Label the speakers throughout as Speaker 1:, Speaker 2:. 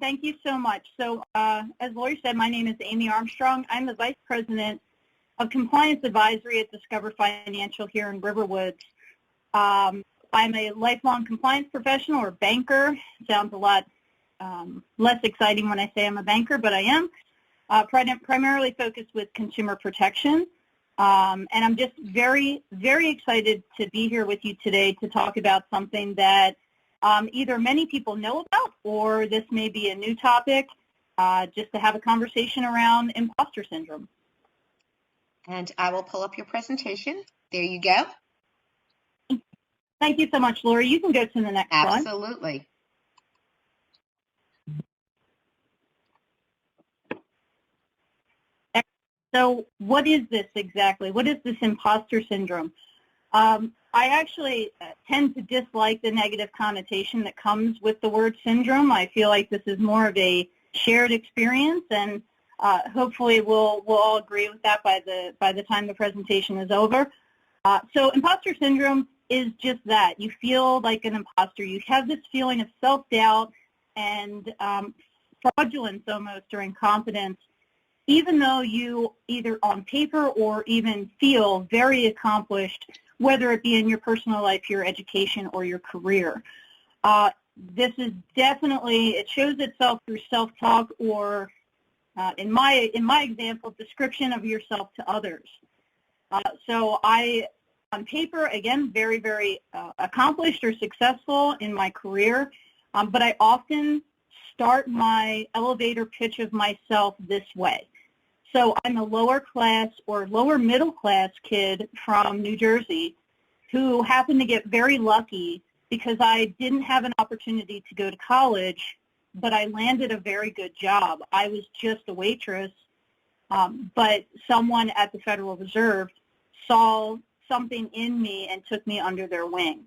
Speaker 1: Thank you so much. So as Lori said, my name is Amy Armstrong. I'm the Vice President of Compliance Advisory at Discover Financial here in Riverwoods. I'm a lifelong compliance professional or banker. Sounds a lot less exciting when I say I'm a banker, but I am. Primarily focused with consumer protection. And I'm just very, very excited to be here with you today to talk about something that either many people know about or this may be a new topic, just to have a conversation around imposter syndrome.
Speaker 2: And I will pull up your presentation. There you go.
Speaker 1: Thank you so much, Lori. You can go to the next slide.
Speaker 2: Absolutely.
Speaker 1: So what is this exactly? What is this imposter syndrome? I actually tend to dislike the negative connotation that comes with the word syndrome. I feel like this is more of a shared experience, and hopefully we'll all agree with that by the time the presentation is over. So imposter syndrome is just that. You feel like an imposter. You have this feeling of self-doubt and fraudulence almost, or incompetence, even though you either on paper or even feel very accomplished, whether it be in your personal life, your education, or your career. This is definitely, it shows itself through self-talk or, in my example, description of yourself to others. So I, on paper, again, very, very accomplished or successful in my career, but I often start my elevator pitch of myself this way. So I'm a lower class or lower middle class kid from New Jersey who happened to get very lucky because I didn't have an opportunity to go to college, but I landed a very good job. I was just a waitress, but someone at the Federal Reserve saw something in me and took me under their wing.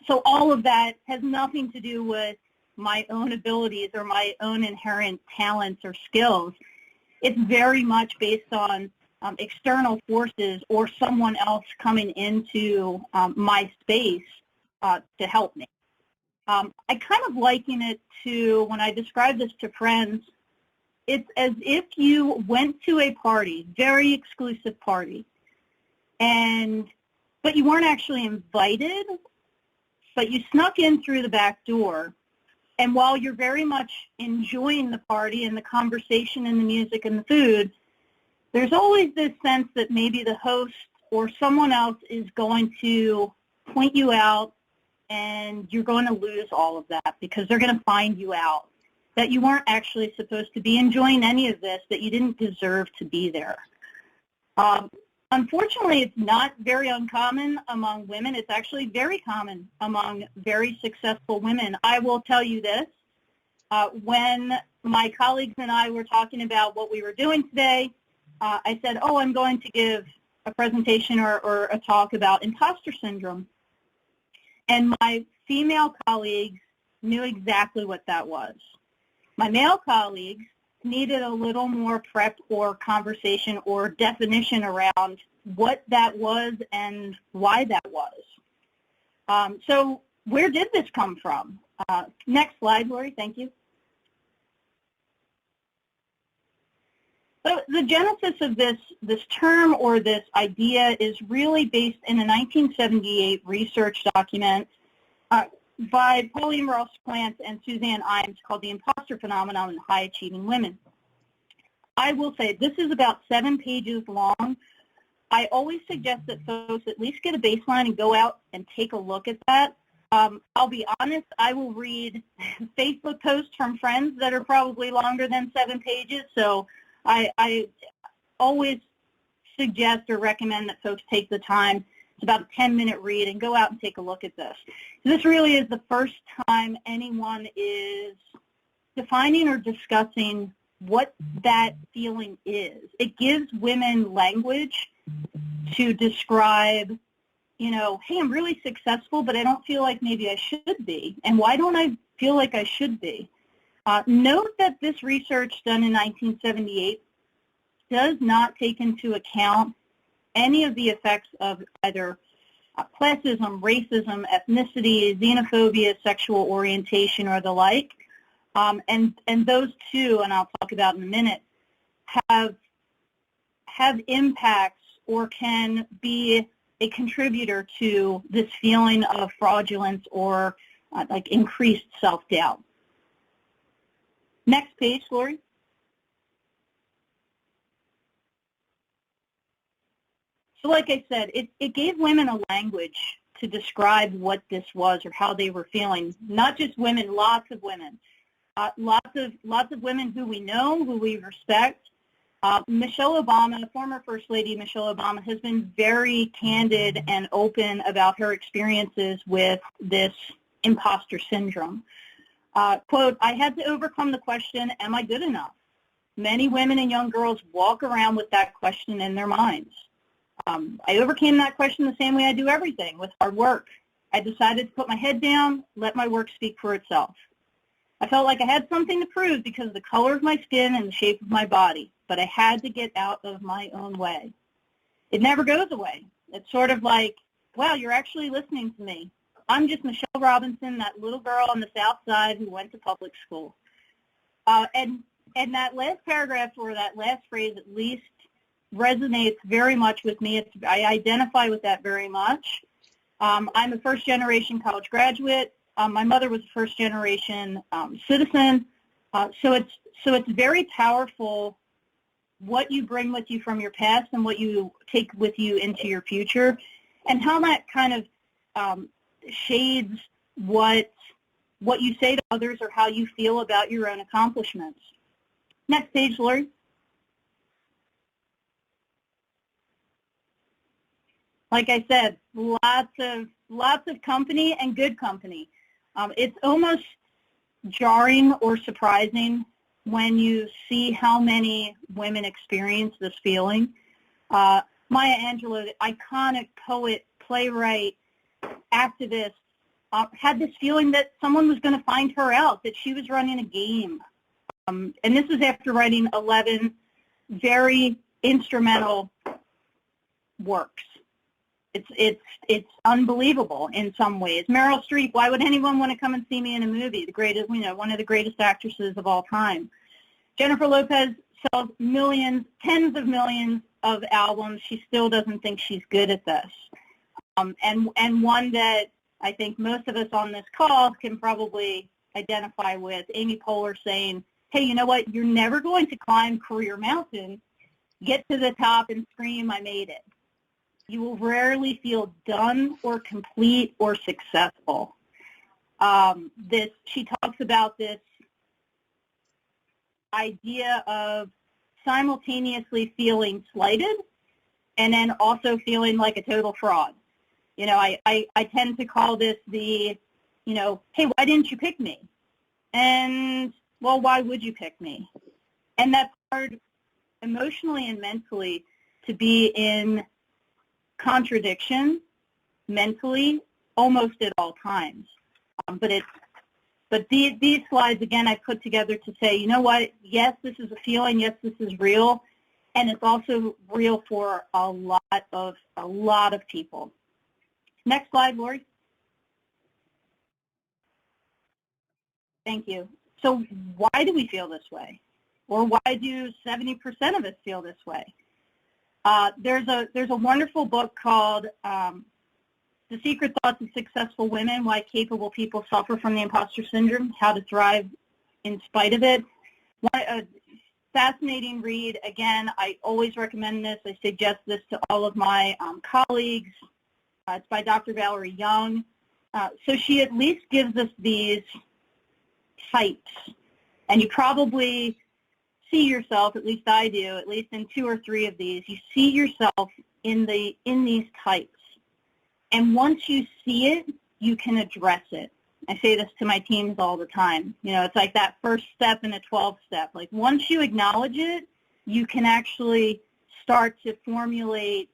Speaker 1: So all of that has nothing to do with my own abilities or my own inherent talents or skills. It's very much based on external forces or someone else coming into my space to help me. I kind of liken it to, when I describe this to friends, it's as if you went to a party, very exclusive party, but you weren't actually invited, but you snuck in through the back door. And while you're very much enjoying the party and the conversation and the music and the food, there's always this sense that maybe the host or someone else is going to point you out and you're going to lose all of that because they're going to find you out, that you weren't actually supposed to be enjoying any of this, that you didn't deserve to be there. Unfortunately, it's not very uncommon among women. It's actually very common among very successful women. I will tell you this. When my colleagues and I were talking about what we were doing today, I said, oh, I'm going to give a presentation or a talk about imposter syndrome. And my female colleagues knew exactly what that was. My male colleagues needed a little more prep or conversation or definition around what that was and why that was. So where did this come from? Next slide, Lori, thank you. So the genesis of this term or this idea is really based in a 1978 research document by Pauline Ross-Plante and Suzanne Imes called The Imposter Phenomenon in High-Achieving Women. I will say this is about 7 pages long. I always suggest that folks at least get a baseline and go out and take a look at that. I'll be honest, I will read Facebook posts from friends that are probably longer than 7 pages, so I always suggest or recommend that folks take the time. It's about a 10-minute read and go out and take a look at this. This really is the first time anyone is defining or discussing what that feeling is. It gives women language to describe, you know, hey, I'm really successful, but I don't feel like maybe I should be. And why don't I feel like I should be? Note that this research done in 1978 does not take into account any of the effects of either classism, racism, ethnicity, xenophobia, sexual orientation, or the like. And those two, and I'll talk about in a minute, have impacts or can be a contributor to this feeling of fraudulence or like increased self-doubt. Next page, Lori. So like I said, it gave women a language to describe what this was or how they were feeling. Not just women, lots of women. Lots of women who we know, who we respect. Michelle Obama, former First Lady Michelle Obama, has been very candid and open about her experiences with this imposter syndrome. Quote, I had to overcome the question, am I good enough? Many women and young girls walk around with that question in their minds. I overcame that question the same way I do everything, with hard work. I decided to put my head down, let my work speak for itself. I felt like I had something to prove because of the color of my skin and the shape of my body, but I had to get out of my own way. It never goes away. It's sort of like, wow, you're actually listening to me. I'm just Michelle Robinson, that little girl on the South Side who went to public school. And that last paragraph, or that last phrase at least, resonates very much with me. I identify with that very much. I'm a first-generation college graduate. My mother was a first-generation citizen. So it's very powerful what you bring with you from your past and what you take with you into your future, and how that kind of shades what you say to others or how you feel about your own accomplishments. Next page, Lori. Like I said, lots of company and good company. It's almost jarring or surprising when you see how many women experience this feeling. Maya Angelou, the iconic poet, playwright, activist, had this feeling that someone was going to find her out, that she was running a game. And this was after writing 11 very instrumental works. It's unbelievable in some ways. Meryl Streep, why would anyone want to come and see me in a movie? The greatest, one of the greatest actresses of all time. Jennifer Lopez sells millions, tens of millions of albums. She still doesn't think she's good at this. And one that I think most of us on this call can probably identify with, Amy Poehler saying, hey, you know what? You're never going to climb Career Mountain, get to the top and scream, I made it. You will rarely feel done or complete or successful. She talks about this idea of simultaneously feeling slighted and then also feeling like a total fraud. I tend to call this the, hey, why didn't you pick me? And, well, why would you pick me? And that's hard emotionally and mentally to be in contradiction mentally almost at all times. But these slides, again, I put together to say, you know what, yes, this is a feeling, yes, this is real, and it's also real for a lot of people. Next slide, Lori. Thank you. So why do we feel this way? Or why do 70% of us feel this way? There's a wonderful book called The Secret Thoughts of Successful Women, Why Capable People Suffer from the Imposter Syndrome, How to Thrive in Spite of It. A fascinating read. Again, I always recommend this. I suggest this to all of my colleagues. It's by Dr. Valerie Young. So she at least gives us these types. And you probably see yourself, at least I do, at least in 2 or 3 of these. You see yourself in these types. And once you see it, you can address it. I say this to my teams all the time. It's like that first step in a 12-step. Like once you acknowledge it, you can actually start to formulate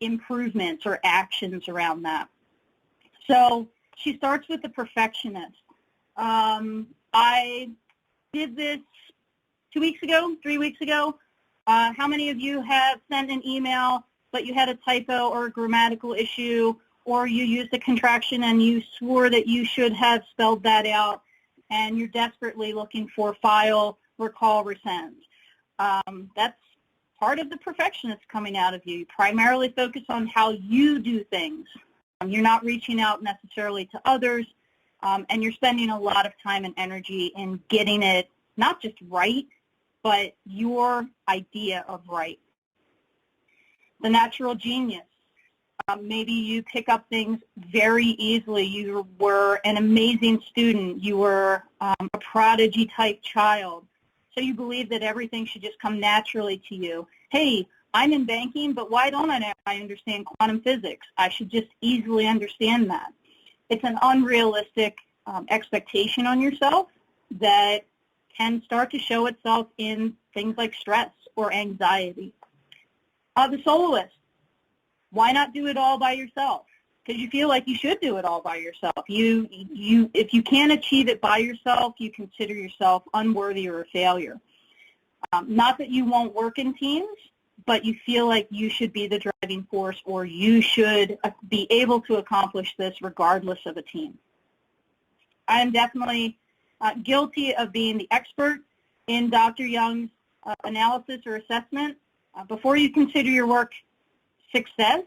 Speaker 1: improvements or actions around that. So she starts with the perfectionist. I did this 2 weeks ago, 3 weeks ago. How many of you have sent an email, but you had a typo or a grammatical issue, or you used a contraction and you swore that you should have spelled that out? and you're desperately looking for file, recall, resend. That's part of the perfectionist coming out of you. You primarily focus on how you do things. You're not reaching out necessarily to others, and you're spending a lot of time and energy in getting it not just right, but your idea of right. The natural genius. Maybe you pick up things very easily. You were an amazing student. You were a prodigy-type child. So you believe that everything should just come naturally to you. Hey, I'm in banking, but why don't I understand quantum physics? I should just easily understand that. It's an unrealistic expectation on yourself that can start to show itself in things like stress or anxiety. The soloist. Why not do it all by yourself? Because you feel like you should do it all by yourself. If you can't achieve it by yourself, you consider yourself unworthy or a failure. Not that you won't work in teams, but you feel like you should be the driving force, or you should be able to accomplish this regardless of a team. I am definitely guilty of being the expert in Dr. Young's analysis or assessment. Before you consider your work success,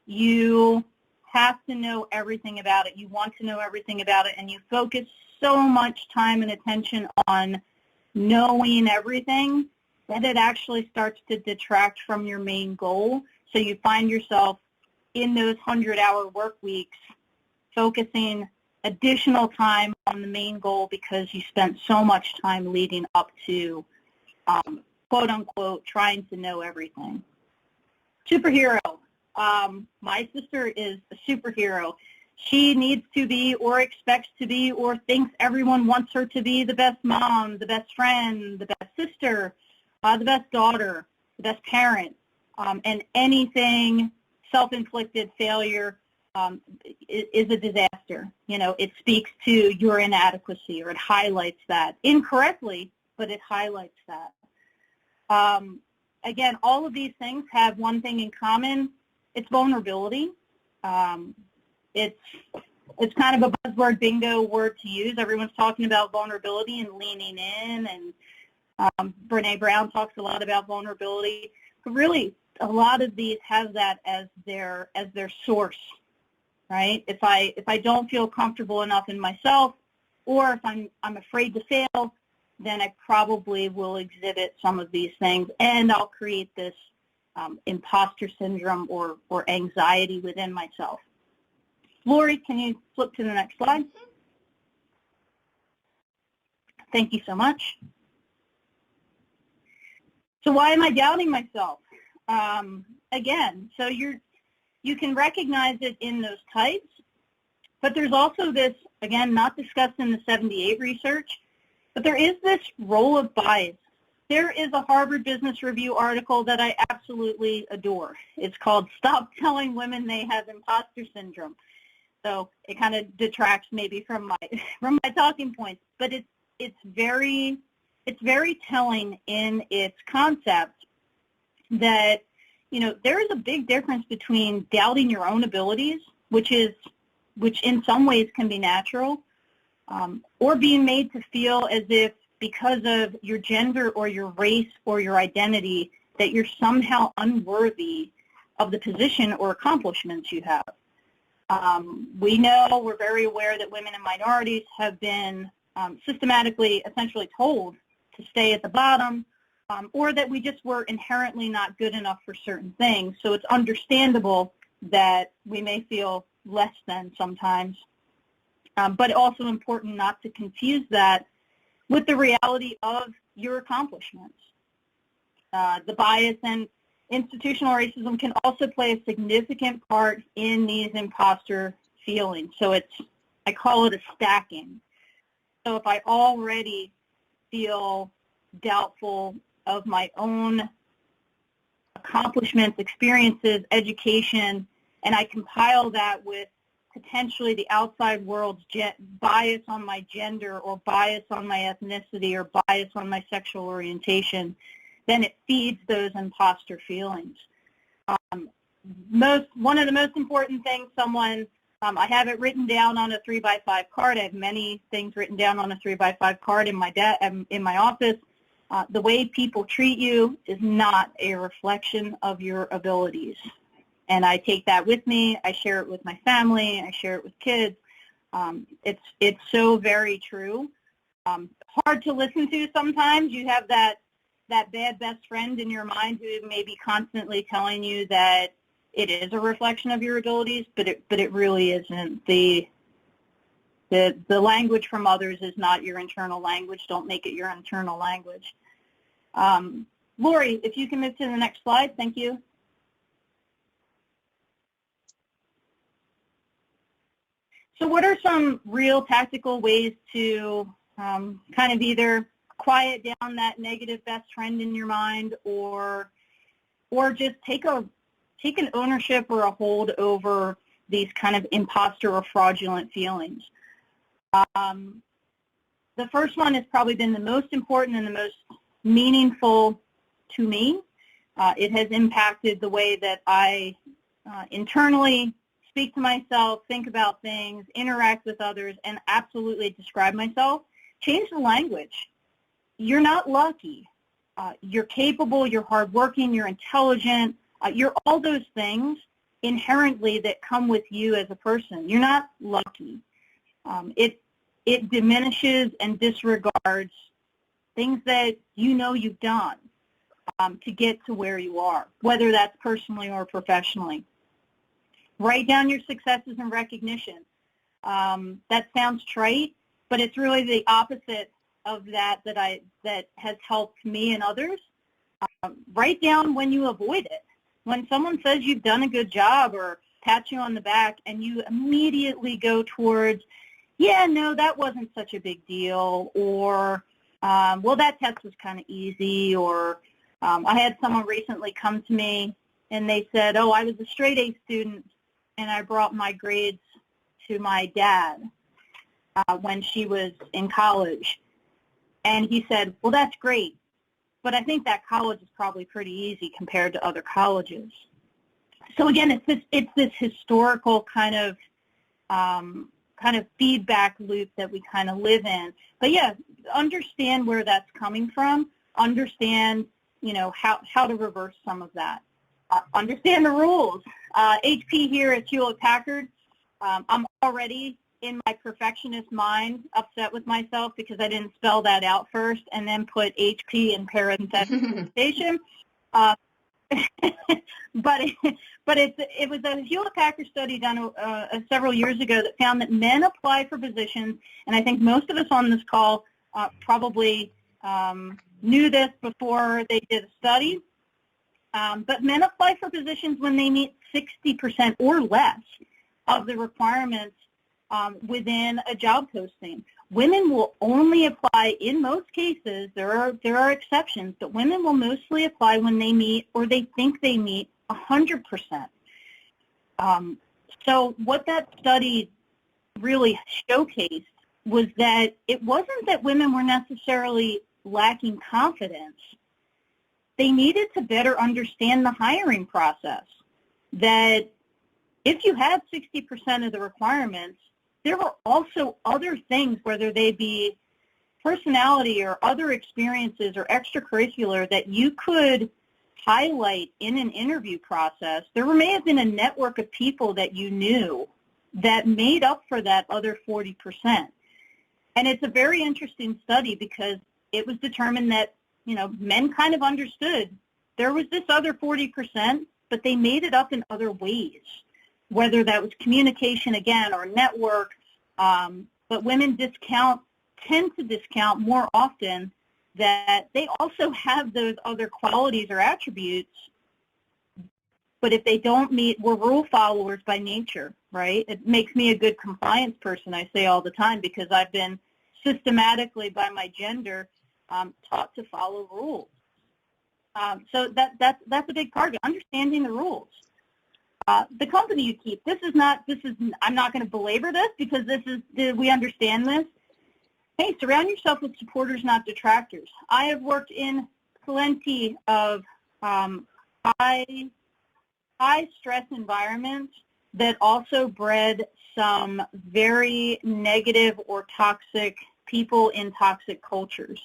Speaker 1: you have to know everything about it. You want to know everything about it, and you focus so much time and attention on knowing everything that it actually starts to detract from your main goal. So you find yourself in those 100-hour work weeks focusing additional time on the main goal because you spent so much time leading up to, quote-unquote, trying to know everything. Superhero. My sister is a superhero. She needs to be, or expects to be, or thinks everyone wants her to be the best mom, the best friend, the best sister, the best daughter, the best parent, and anything self-inflicted failure is a disaster. You know, it speaks to your inadequacy, or it highlights that incorrectly, but it highlights that. Again, all of these things have one thing in common. It's vulnerability. It's kind of a buzzword bingo word to use. Everyone's talking about vulnerability and leaning in, and Brene Brown talks a lot about vulnerability. But really, a lot of these have that as their source, right? If I don't feel comfortable enough in myself, or if I'm afraid to fail, then I probably will exhibit some of these things, and I'll create this imposter syndrome or anxiety within myself. Lori, can you flip to the next slide? Thank you so much. So why am I doubting myself? Again, so you can recognize it in those types, but there's also this, again, not discussed in the 78 research, but there is this role of bias. There is a Harvard Business Review article that I absolutely adore. It's called "Stop Telling Women They Have Imposter Syndrome." So it kind of detracts maybe from my talking points, but it's very telling in its concept that, you know, there is a big difference between doubting your own abilities, which in some ways can be natural, or being made to feel as if because of your gender or your race or your identity that you're somehow unworthy of the position or accomplishments you have. We know, we're very aware that women and minorities have been systematically, essentially told to stay at the bottom, or that we just were inherently not good enough for certain things. So it's understandable that we may feel less than sometimes, but also important not to confuse that with the reality of your accomplishments. The bias and institutional racism can also play a significant part in these imposter feelings. So I call it a stacking. So if I already feel doubtful of my own accomplishments, experiences, education, and I compile that with potentially the outside world's bias on my gender, or bias on my ethnicity, or bias on my sexual orientation, then it feeds those imposter feelings. One of the most important things someone I have it written down on a 3x5 card. I have many things written down on a 3x5 card in my office. The way people treat you is not a reflection of your abilities. And I take that with me. I share it with my family. I share it with kids. It's so very true. Hard to listen to sometimes. You have that bad best friend in your mind who may be constantly telling you that it is a reflection of your abilities, but it really isn't. The language from others is not your internal language. Don't make it your internal language. Lori, if you can move to the next slide, thank you. So what are some real tactical ways to kind of either quiet down that negative best friend in your mind, or just take an ownership or a hold over these kind of imposter or fraudulent feelings? The first one has probably been the most important and the most meaningful to me. It has impacted the way that I internally speak to myself, think about things, interact with others, and absolutely describe myself. Change the language. You're not lucky. You're capable, you're hardworking, you're intelligent. You're all those things inherently that come with you as a person. You're not lucky. It diminishes and disregards things that you know you've done to get to where you are, whether that's personally or professionally. Write down your successes and recognition. That sounds trite, but it's really the opposite of that has helped me and others. Write down when you avoid it. When someone says you've done a good job or pats you on the back and you immediately go towards, yeah, no, that wasn't such a big deal, or, well, that test was kind of easy, or I had someone recently come to me and they said, oh, I was a straight A student and I brought my grades to my dad when she was in college. And he said, well, that's great, but I think that college is probably pretty easy compared to other colleges. So again, it's this historical kind of feedback loop that we kind of live in. But yeah, understand where that's coming from. Understand, how to reverse some of that. Understand the rules. HP here at Hewlett Packard. I'm already in my perfectionist mind upset with myself because I didn't spell that out first and then put HP in parentheses station. But it was a Hewlett Packard study done several years ago that found that men apply for positions, and I think most of us on this call probably knew this before they did a study, but men apply for positions when they meet 60% or less of the requirements within a job posting. Women will only apply, in most cases, there are exceptions, but women will mostly apply when they meet or they think they meet 100%. So what that study really showcased was that it wasn't that women were necessarily lacking confidence. They needed to better understand the hiring process, that if you have 60% of the requirements, there were also other things, whether they be personality or other experiences or extracurricular, that you could highlight in an interview process. There may have been a network of people that you knew that made up for that other 40%. And it's a very interesting study because it was determined that, men kind of understood there was this other 40%, but they made it up in other ways, whether that was communication again or network, but women tend to discount more often that they also have those other qualities or attributes, but if they don't meet, we're rule followers by nature, right? It makes me a good compliance person, I say all the time, because I've been systematically by my gender taught to follow rules. So that's a big part of it, understanding the rules. The company you keep. I'm not going to belabor this because we understand this. Hey, surround yourself with supporters, not detractors. I have worked in plenty of high stress environments that also bred some very negative or toxic people in toxic cultures.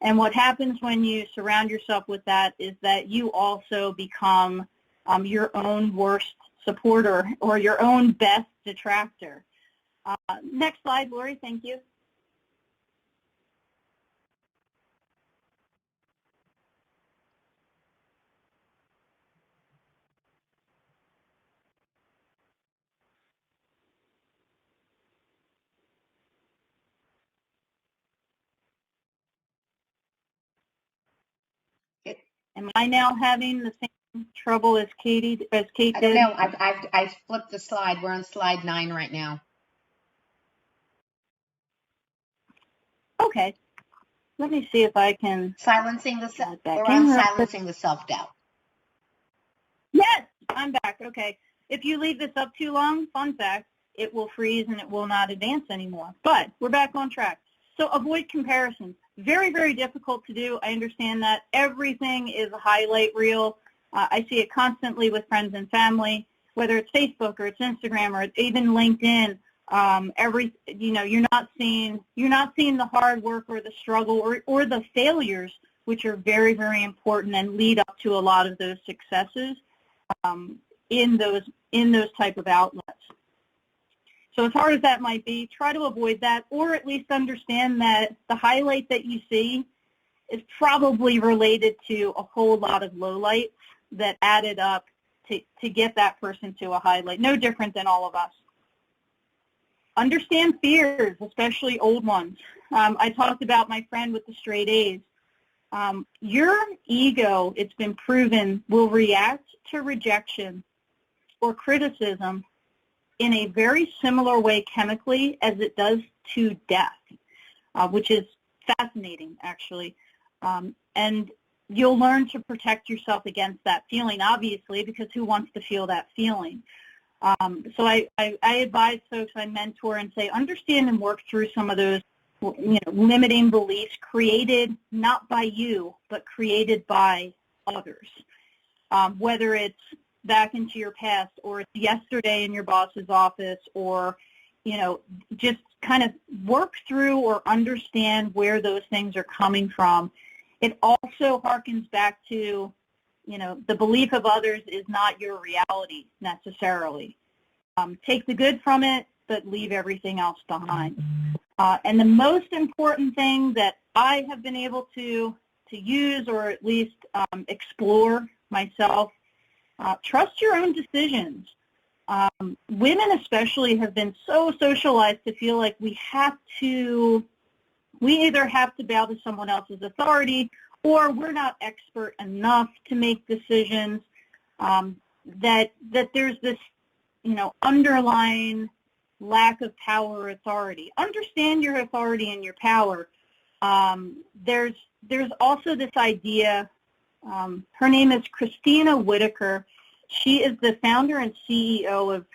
Speaker 1: And what happens when you surround yourself with that is that you also become your own worst supporter or your own best detractor. Next slide, Lori, thank you. Am I now having the same trouble as Kate did?
Speaker 2: No, I flipped the slide. We're on slide 9 right now.
Speaker 1: Okay. Let me see if I can.
Speaker 2: Silencing the self-doubt.
Speaker 1: Yes, I'm back. Okay. If you leave this up too long, fun fact, it will freeze and it will not advance anymore. But we're back on track. So avoid comparisons. Very, very difficult to do. I understand that. Everything is a highlight reel. I see it constantly with friends and family, whether it's Facebook or it's Instagram or it's even LinkedIn. You're not seeing the hard work or the struggle or the failures, which are very, very important and lead up to a lot of those successes in those type of outlets. So as hard as that might be, try to avoid that, or at least understand that the highlight that you see is probably related to a whole lot of lowlights that added up to get that person to a highlight. No different than all of us. Understand fears, especially old ones. I talked about my friend with the straight A's. Your ego, it's been proven, will react to rejection or criticism in a very similar way chemically as it does to death, which is fascinating, actually. And you'll learn to protect yourself against that feeling, obviously, because who wants to feel that feeling? So I advise folks I mentor and say, understand and work through some of those limiting beliefs created not by you, but created by others, whether it's back into your past or it's yesterday in your boss's office, or just kind of work through or understand where those things are coming from. It also harkens back to the belief of others is not your reality necessarily. Take the good from it, but leave everything else behind. And the most important thing that I have been able to use or at least explore myself, trust your own decisions. Women especially have been so socialized to feel like we either have to bow to someone else's authority or we're not expert enough to make decisions, that there's this, underlying lack of power or authority. Understand your authority and your power. There's also this idea, her name is Christina Whitaker. She is the founder and CEO of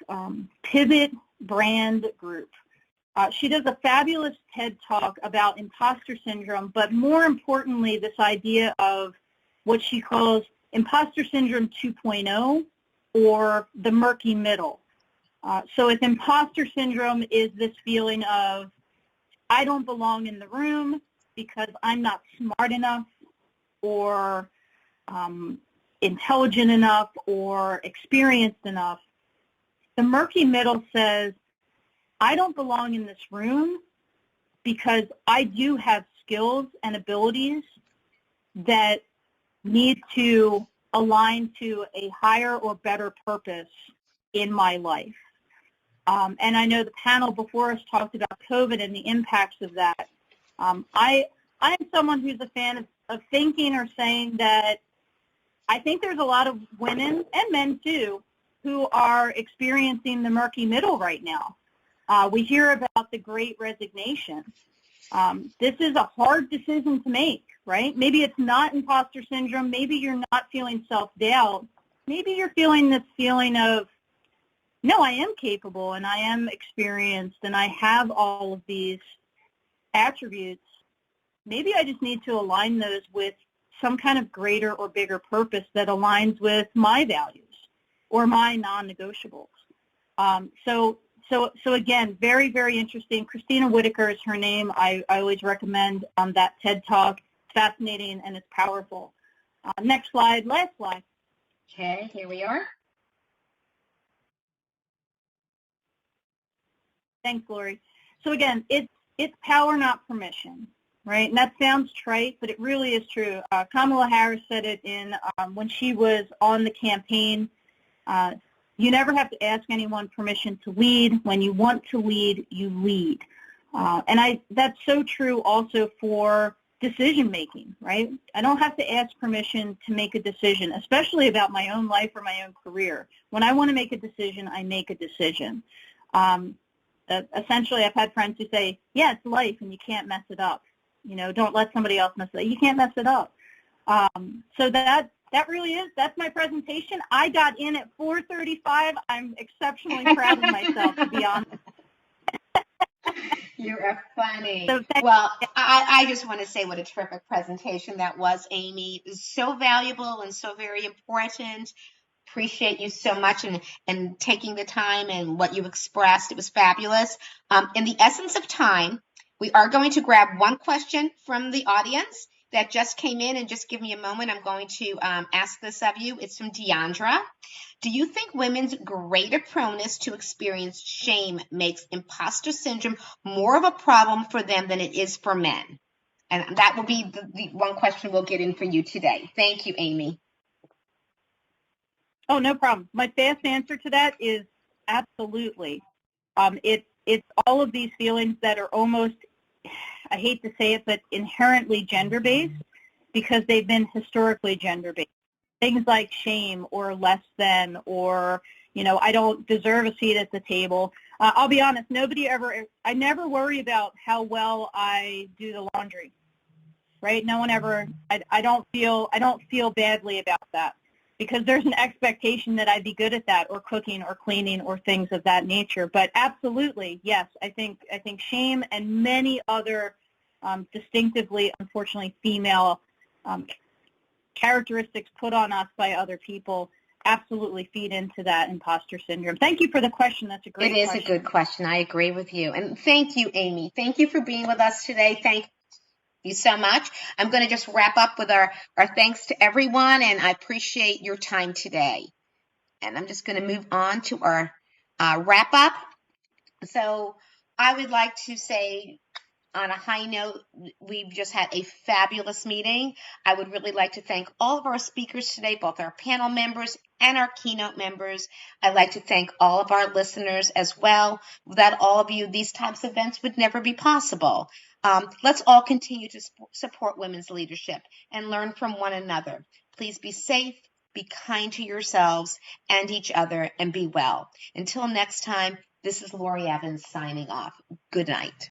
Speaker 1: Pivot Brand Group. She does a fabulous TED Talk about imposter syndrome, but more importantly, this idea of what she calls imposter syndrome 2.0 or the murky middle. So if imposter syndrome is this feeling of, I don't belong in the room because I'm not smart enough or intelligent enough or experienced enough, the murky middle says, I don't belong in this room because I do have skills and abilities that need to align to a higher or better purpose in my life. And I know the panel before us talked about COVID and the impacts of that. I am someone who's a fan of thinking or saying that I think there's a lot of women and men too who are experiencing the murky middle right now. We hear about the Great Resignation. This is a hard decision to make, right? Maybe it's not imposter syndrome. Maybe you're not feeling self-doubt. Maybe you're feeling this feeling of, no, I am capable and I am experienced and I have all of these attributes. Maybe I just need to align those with some kind of greater or bigger purpose that aligns with my values or my non-negotiables. So So again, very, very interesting. Christina Whitaker is her name. I always recommend that TED Talk. It's fascinating and it's powerful. Next slide, last slide.
Speaker 2: Okay, here we are.
Speaker 1: Thanks, Lori. So again, it's power, not permission, right? And that sounds trite, but it really is true. Kamala Harris said it in when she was on the campaign. You never have to ask anyone permission to lead. When you want to lead, you lead. And that's so true also for decision making, right? I don't have to ask permission to make a decision, especially about my own life or my own career. When I want to make a decision, I make a decision. Essentially, I've had friends who say, yeah, it's life and you can't mess it up. You know, don't let somebody else mess it up. You can't mess it up. So that really is, that's my presentation. I got in at 4:35. I'm exceptionally proud of myself, to be honest.
Speaker 2: You are funny.
Speaker 1: So
Speaker 2: well, I just want to say what a terrific presentation that was, Amy. It was so valuable and so very important. Appreciate you so much and taking the time and what you expressed. It was fabulous. In the essence of time, we are going to grab one question from the audience that just came in, and just give me a moment. I'm going to ask this of you. It's from Deandra. Do you think women's greater proneness to experience shame makes imposter syndrome more of a problem for them than it is for men? And that will be the one question we'll get in for you today. Thank you, Amy.
Speaker 1: Oh, no problem. My fast answer to that is absolutely. It's all of these feelings that are almost, I hate to say it, but inherently gender-based because they've been historically gender-based. Things like shame or less than, or, you know, I don't deserve a seat at the table. I'll be honest, I never worry about how well I do the laundry, right? No one ever, I don't feel badly about that, because there's an expectation that I'd be good at that, or cooking or cleaning or things of that nature. But absolutely, yes, I think shame and many other distinctively, unfortunately, female characteristics put on us by other people absolutely feed into that imposter syndrome. Thank you for the question. That's a great question.
Speaker 2: It is a good question. I agree with you. And thank you, Amy. Thank you for being with us today. Thank you so much. I'm going to just wrap up with our thanks to everyone, and I appreciate your time today. And I'm just going to move on to our wrap up. So I would like to say, on a high note, we've just had a fabulous meeting. I would really like to thank all of our speakers today, both our panel members and our keynote members. I'd like to thank all of our listeners as well. Without all of you, these types of events would never be possible. Let's all continue to support women's leadership and learn from one another. Please be safe, be kind to yourselves and each other, and be well. Until next time, this is Lori Evans signing off. Good night.